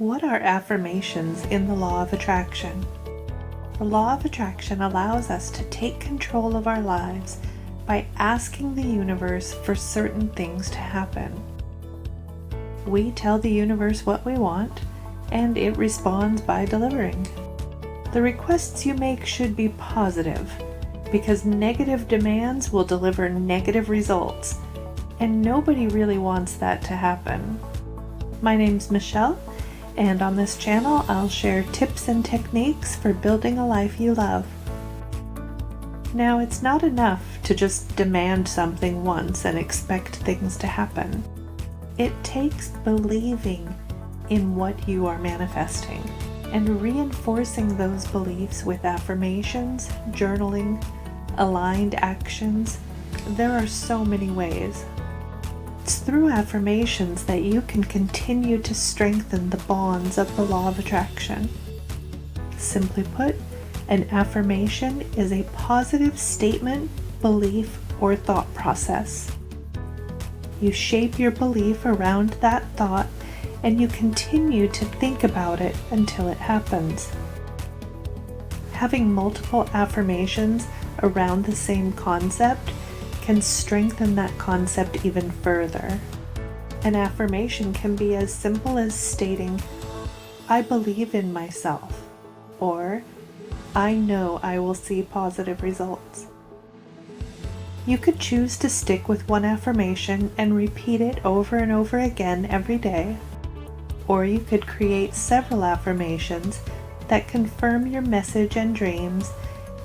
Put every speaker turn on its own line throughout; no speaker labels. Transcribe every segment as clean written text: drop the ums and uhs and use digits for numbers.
What are affirmations in the law of attraction? The law of attraction allows us to take control of our lives by asking the universe for certain things to happen. We tell the universe what we want, and it responds by delivering. The requests you make should be positive, because negative demands will deliver negative results, and nobody really wants that to happen. My name's Michelle, and on this channel I'll share tips and techniques for building a life you love. Now, it's not enough to just demand something once and expect things to happen. It takes believing in what you are manifesting and reinforcing those beliefs with affirmations, journaling, aligned actions. There are so many ways. It's through affirmations that you can continue to strengthen the bonds of the law of attraction. Simply put, an affirmation is a positive statement, belief, or thought process. You shape your belief around that thought, and you continue to think about it until it happens. Having multiple affirmations around the same concept can strengthen that concept even further. An affirmation can be as simple as stating, "I believe in myself," or "I know I will see positive results." You could choose to stick with one affirmation and repeat it over and over again every day, or you could create several affirmations that confirm your message and dreams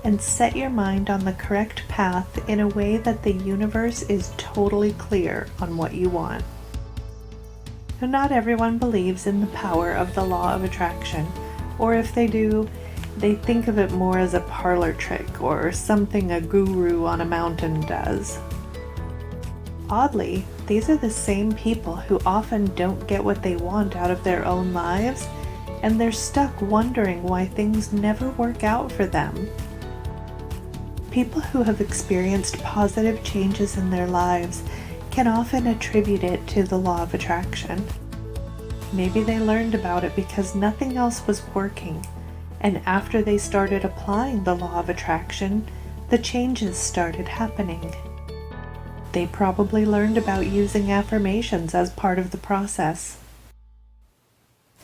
and set your mind on the correct path in a way that the universe is totally clear on what you want. Now, not everyone believes in the power of the law of attraction, or if they do, they think of it more as a parlor trick or something a guru on a mountain does. Oddly, these are the same people who often don't get what they want out of their own lives, and they're stuck wondering why things never work out for them. People who have experienced positive changes in their lives can often attribute it to the law of attraction. Maybe they learned about it because nothing else was working, and after they started applying the law of attraction, the changes started happening. They probably learned about using affirmations as part of the process,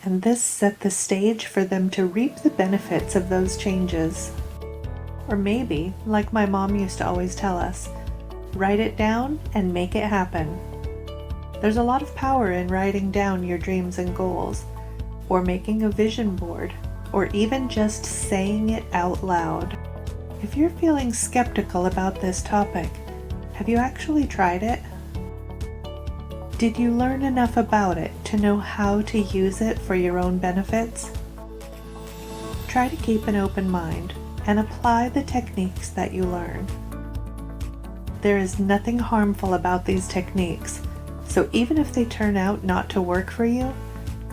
and this set the stage for them to reap the benefits of those changes. Or maybe, like my mom used to always tell us, write it down and make it happen. There's a lot of power in writing down your dreams and goals, or making a vision board, or even just saying it out loud. If you're feeling skeptical about this topic, have you actually tried it? Did you learn enough about it to know how to use it for your own benefits? Try to keep an open mind and apply the techniques that you learn. There is nothing harmful about these techniques, so even if they turn out not to work for you,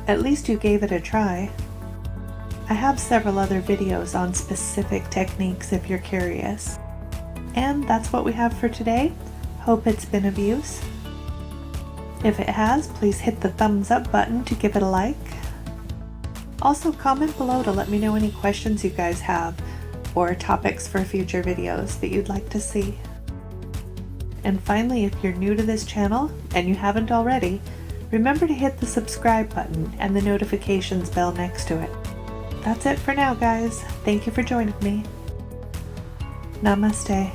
at least you gave it a try. I have several other videos on specific techniques if you're curious. And that's what we have for today. Hope it's been of use. If it has, please hit the thumbs up button to give it a like. Also, comment below to let me know any questions you guys have or topics for future videos that you'd like to see. And finally, if you're new to this channel and you haven't already, remember to hit the subscribe button and the notifications bell next to it. That's it for now, guys. Thank you for joining me. Namaste.